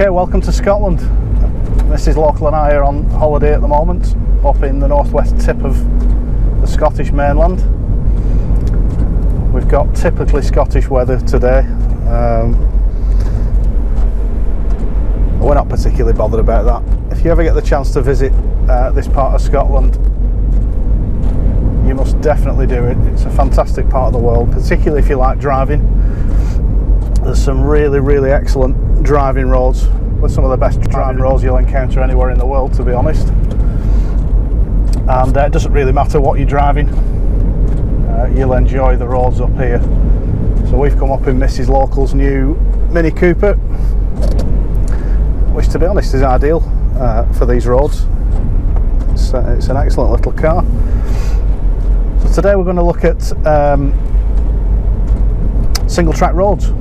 Okay, welcome to Scotland. Mrs. Local and I are on holiday at the moment up in the northwest tip of the Scottish mainland. We've got typically Scottish weather today. We're not particularly bothered about that. If you ever get the chance to visit this part of Scotland, you must definitely do it. It's a fantastic part of the world, particularly if you like driving. There's some really excellent driving roads, with some of the best driving roads you'll encounter anywhere in the world, to be honest. And it doesn't really matter what you're driving, you'll enjoy the roads up here. So we've come up in Mrs. Local's new Mini Cooper, which to be honest is ideal for these roads. It's an excellent little car. So today we're going to look at single track roads.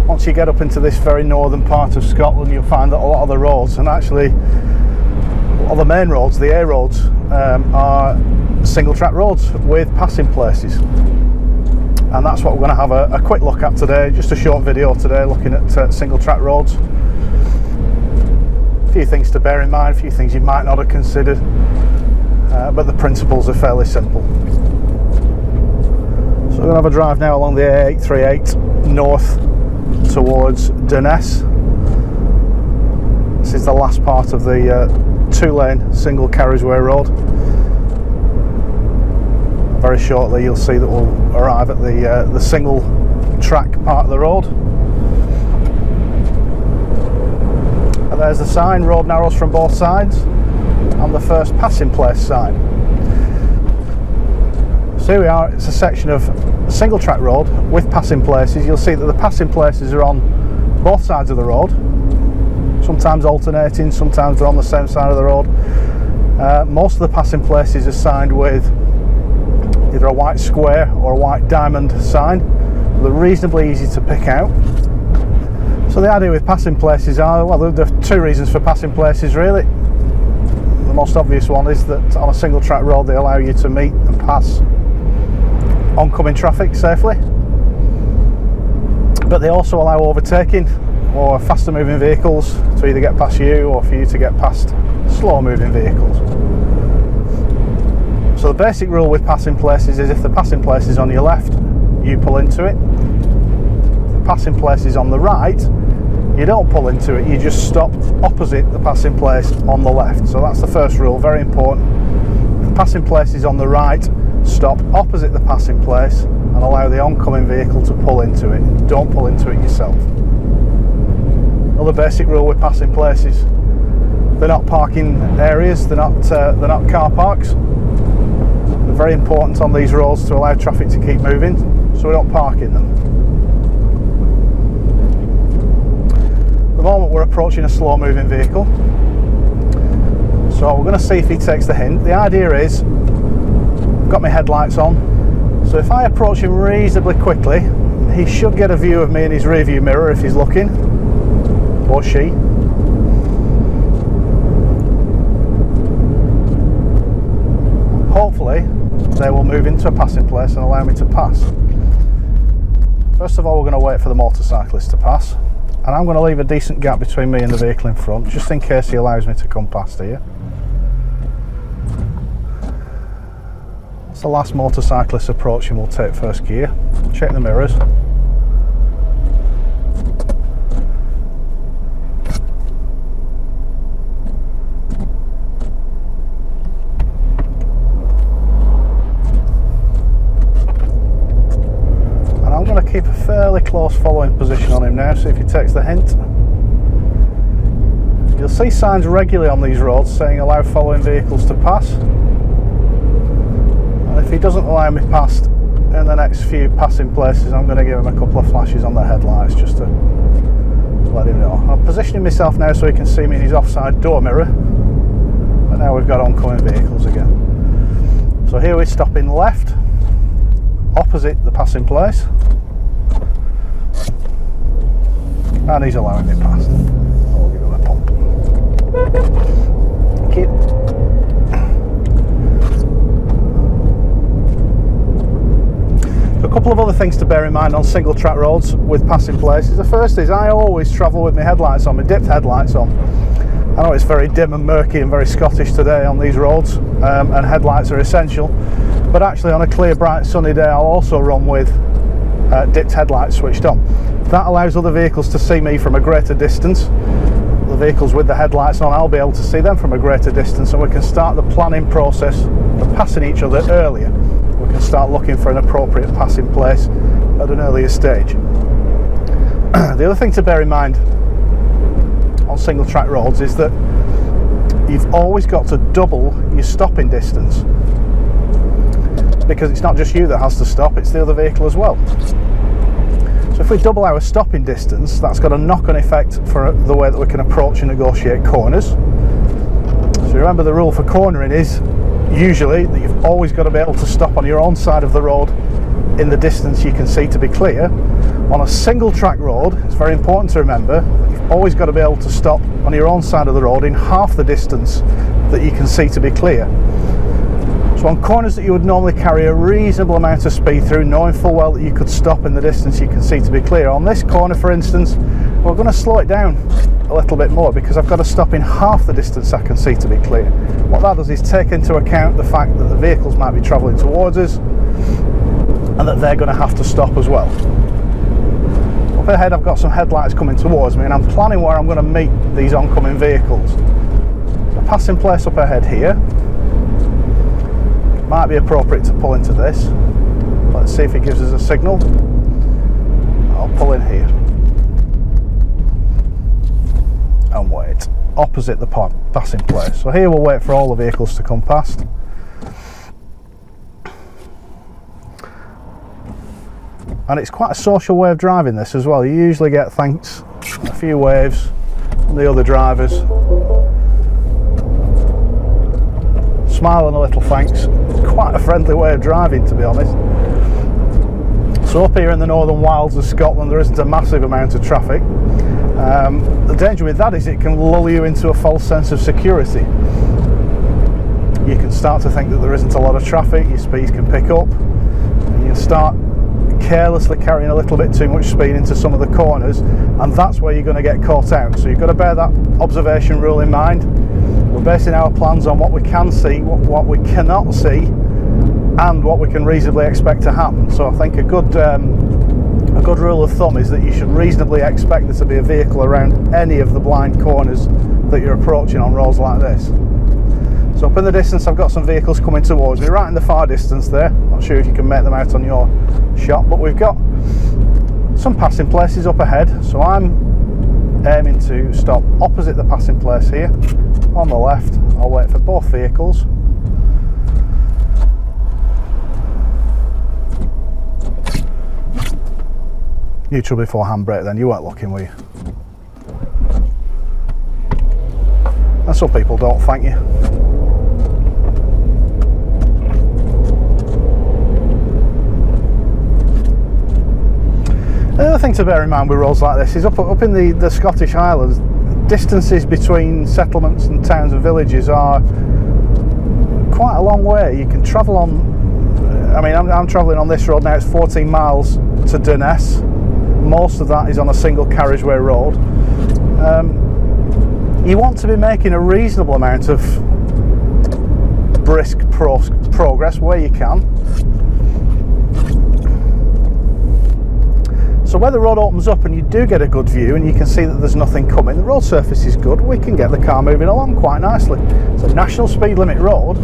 Once you get up into this very northern part of Scotland, you'll find that a lot of the roads, and actually a lot of the main roads, the A roads, are single track roads with passing places. And that's what we're going to have a quick look at today, just a short video today looking at single track roads. A few things to bear in mind, a few things you might not have considered, but the principles are fairly simple. So we're going to have a drive now along the A838 north towards Durness. This is the last part of the two-lane single carriageway road. Very shortly you'll see that we'll arrive at the single track part of the road. And there's the sign, road narrows from both sides, and the first passing place sign. So here we are, it's a section of single track road with passing places. You'll see that the passing places are on both sides of the road, sometimes alternating, sometimes they're on the same side of the road. Most of the passing places are signed with either a white square or a white diamond sign. They're reasonably easy to pick out. So the idea with passing places are, well, there are two reasons for passing places really. The most obvious one is that on a single track road they allow you to meet and pass oncoming traffic safely, but they also allow overtaking or faster moving vehicles to either get past you or for you to get past slow moving vehicles. So the basic rule with passing places is if the passing place is on your left, you pull into it. If the passing place is on the right, you don't pull into it, you just stop opposite the passing place on the left. So that's the first rule, very important. If the passing place is on the right, stop opposite the passing place and allow the oncoming vehicle to pull into it. Don't pull into it yourself. Another basic rule with passing places: they're not parking areas, they're not car parks. They're very important on these roads to allow traffic to keep moving, so we don't park in them. At the moment we're approaching a slow moving vehicle, so we're going to see if he takes the hint. The idea is, I've got my headlights on, so if I approach him reasonably quickly, he should get a view of me in his rear view mirror if he's looking, or she. Hopefully they will move into a passing place and allow me to pass. First of all, we're going to wait for the motorcyclist to pass, and I'm going to leave a decent gap between me and the vehicle in front, just in case he allows me to come past here. It's the last motorcyclist approaching, we'll take first gear, check the mirrors. And I'm going to keep a fairly close following position on him now, see if he takes the hint. You'll see signs regularly on these roads saying allow following vehicles to pass. If he doesn't allow me past in the next few passing places, I'm going to give him a couple of flashes on the headlights just to let him know. I'm positioning myself now so he can see me in his offside door mirror, but now we've got oncoming vehicles again. So here we're stopping left, opposite the passing place, and he's allowing me past. I'll give him a pump. Thank you. A couple couple of other things to bear in mind on single track roads with passing places. The first is I always travel with my headlights on, my dipped headlights on. I know it's very dim and murky and very Scottish today on these roads, and headlights are essential, but actually on a clear, bright, sunny day I'll also run with dipped headlights switched on. That allows other vehicles to see me from a greater distance. The vehicles with the headlights on, I'll be able to see them from a greater distance, and we can start the planning process of passing each other earlier. We can start looking for an appropriate passing place at an earlier stage. The other thing to bear in mind on single track roads is that you've always got to double your stopping distance, because it's not just you that has to stop, it's the other vehicle as well. So if we double our stopping distance, that's got a knock-on effect for the way that we can approach and negotiate corners. So remember, the rule for cornering is usually that you've always got to be able to stop on your own side of the road in the distance you can see to be clear. On a single track road, it's very important to remember that you've always got to be able to stop on your own side of the road in half the distance that you can see to be clear. So on corners that you would normally carry a reasonable amount of speed through, knowing full well that you could stop in the distance you can see to be clear, on this corner for instance, we're going to slow it down a little bit more because I've got to stop in half the distance I can see to be clear. What that does is take into account the fact that the vehicles might be travelling towards us and that they're going to have to stop as well. Up ahead I've got some headlights coming towards me, and I'm planning where I'm going to meet these oncoming vehicles. A passing place up ahead here. Might be appropriate to pull into this. Let's see if it gives us a signal. I'll pull in here and wait opposite the passing place. So here we'll wait for all the vehicles to come past. And it's quite a social way of driving this as well. You usually get thanks, a few waves from the other drivers. Smile and a little thanks. It's quite a friendly way of driving, to be honest. So up here in the northern wilds of Scotland there isn't a massive amount of traffic. The danger with that is it can lull you into a false sense of security. You can start to think that there isn't a lot of traffic, your speed can pick up, and you can start carelessly carrying a little bit too much speed into some of the corners, and that's where you're going to get caught out. So you've got to bear that observation rule in mind. We're basing our plans on what we can see, what we cannot see, and what we can reasonably expect to happen. So I think a good rule of thumb is that you should reasonably expect there to be a vehicle around any of the blind corners that you're approaching on roads like this. So up in the distance I've got some vehicles coming towards me, right in the far distance there. Not sure if you can make them out on your shot, but we've got some passing places up ahead. So I'm aiming to stop opposite the passing place here. On the left, I'll wait for both vehicles. Neutral before handbrake then, you weren't looking, were you? And some people don't, thank you. The other thing to bear in mind with roads like this is up in the Scottish Highlands, distances between settlements and towns and villages are quite a long way. You can travel on, I mean, I'm travelling on this road now, it's 14 miles to Durness. Most of that is on a single carriageway road. You want to be making a reasonable amount of brisk progress where you can. So where the road opens up and you do get a good view and you can see that there's nothing coming, the road surface is good, we can get the car moving along quite nicely. It's a national speed limit road.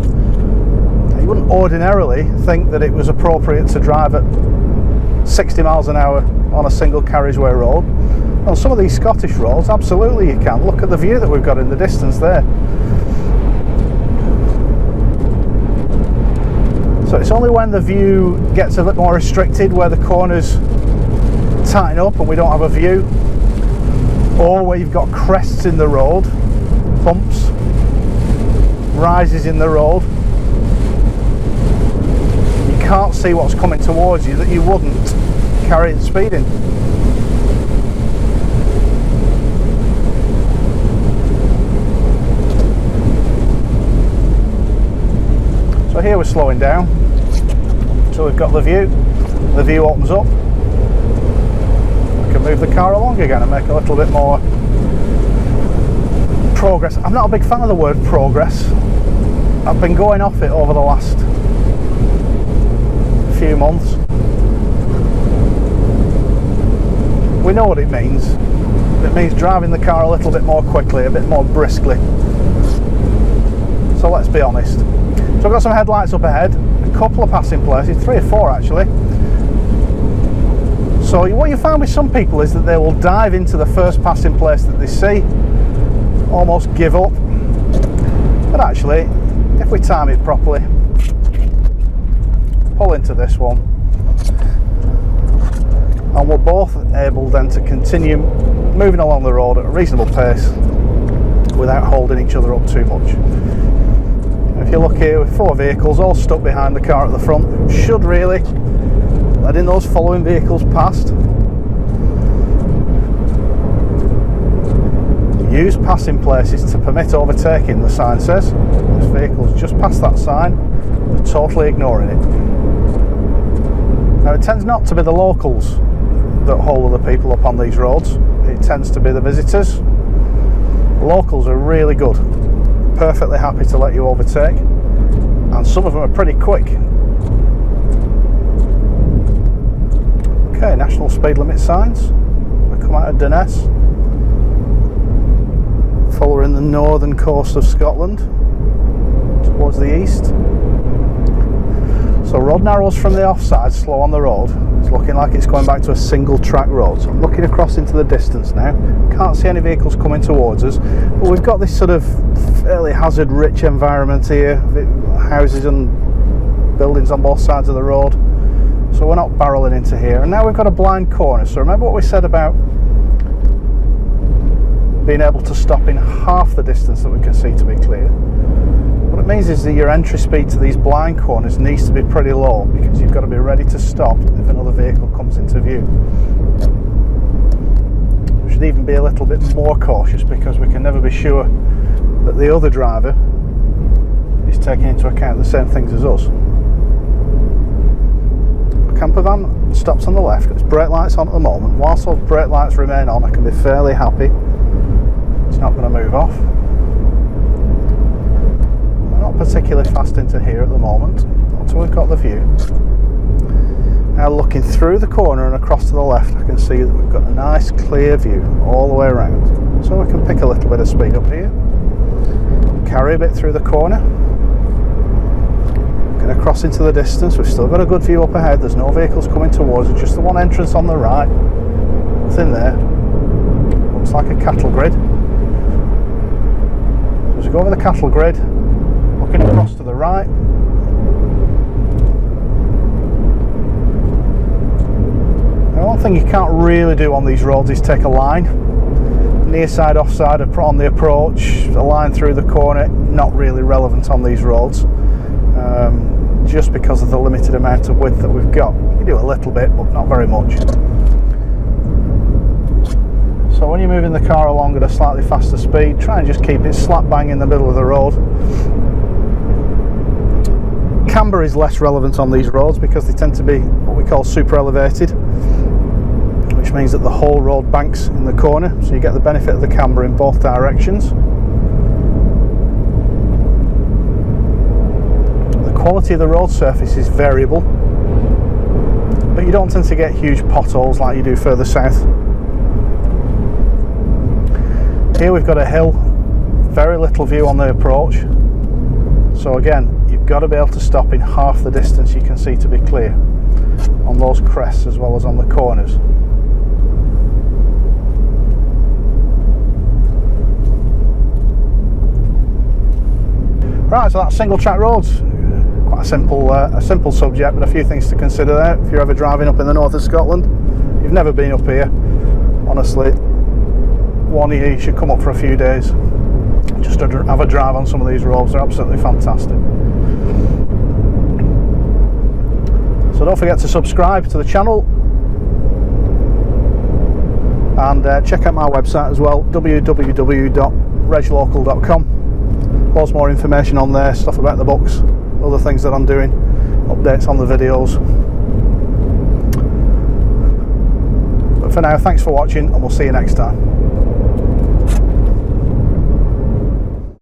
You wouldn't ordinarily think that it was appropriate to drive at 60 miles an hour on a single carriageway road. On some of these Scottish roads, absolutely you can. Look at the view that we've got in the distance there. So it's only when the view gets a bit more restricted, where the corners tighten up and we don't have a view, or where you've got crests in the road, bumps, rises in the road, you can't see what's coming towards you, that you wouldn't carry it speeding. So here we're slowing down until we've got the view. the view opens up, we can move the car along again and make a little bit more progress. I'm not a big fan of the word progress. I've been going off it over the last few months. We know what it means. It means driving the car a little bit more quickly, a bit more briskly. So let's be honest. So I've got some headlights up ahead, a couple of passing places, 3 or 4 actually. So what you find with some people is that they will dive into the first passing place that they see, almost give up. But actually, if we time it properly, pull into this one, and we're both able then to continue moving along the road at a reasonable pace without holding each other up too much. If you look here, with 4 vehicles all stuck behind the car at the front, should really letting those following vehicles past. Use passing places to permit overtaking, the sign says. This vehicle's just past that sign, we're totally ignoring it. Now it tends not to be the locals that hold other people up on these roads, it tends to be the visitors. Locals are really good, perfectly happy to let you overtake, and some of them are pretty quick. Okay, national speed limit signs. We come out of Durness, following the northern coast of Scotland towards the east. So road narrows from the offside, slow on the road. It's looking like it's going back to a single track road. So I'm looking across into the distance now. Can't see any vehicles coming towards us, but we've got this sort of fairly hazard rich environment here, houses and buildings on both sides of the road. So we're not barreling into here. And now we've got a blind corner. So remember what we said about being able to stop in half the distance that we can see to be clear. What it means is that your entry speed to these blind corners needs to be pretty low, because you've got to be ready to stop if another vehicle comes into view. We should even be a little bit more cautious, because we can never be sure that the other driver is taking into account the same things as us. The camper van stops on the left, its brake lights on at the moment. Whilst those brake lights remain on, I can be fairly happy it's not going to move off. We're not particularly fast into here at the moment until we've got the view. Now looking through the corner and across to the left, I can see that we've got a nice clear view all the way around. So we can pick a little bit of speed up here, carry a bit through the corner, get across into the distance. We've still got a good view up ahead, there's no vehicles coming towards us, just the one entrance on the right. Nothing there, looks like a cattle grid. So as we go over the cattle grid, looking across to the right, now one thing you can't really do on these roads is take a line, near side, off side on the approach, a line through the corner, not really relevant on these roads, just because of the limited amount of width that we've got. You can do a little bit, but not very much. So when you're moving the car along at a slightly faster speed, try and just keep it slap bang in the middle of the road. Camber is less relevant on these roads because they tend to be what we call super elevated, which means that the whole road banks in the corner, so you get the benefit of the camber in both directions. The quality of the road surface is variable, but you don't tend to get huge potholes like you do further south. Here we've got a hill, very little view on the approach, so again you've got to be able to stop in half the distance you can see to be clear on those crests as well as on the corners. Right, so that's single track roads. Quite a simple subject, but a few things to consider there. If you're ever driving up in the north of Scotland, you've never been up here, honestly, one year you should come up for a few days just to have a drive on some of these roads. They're absolutely fantastic. So don't forget to subscribe to the channel and check out my website as well, www.reglocal.com. Loads more information on there, stuff about the books, other things that I'm doing, updates on the videos. For now, thanks for watching, and we'll see you next time.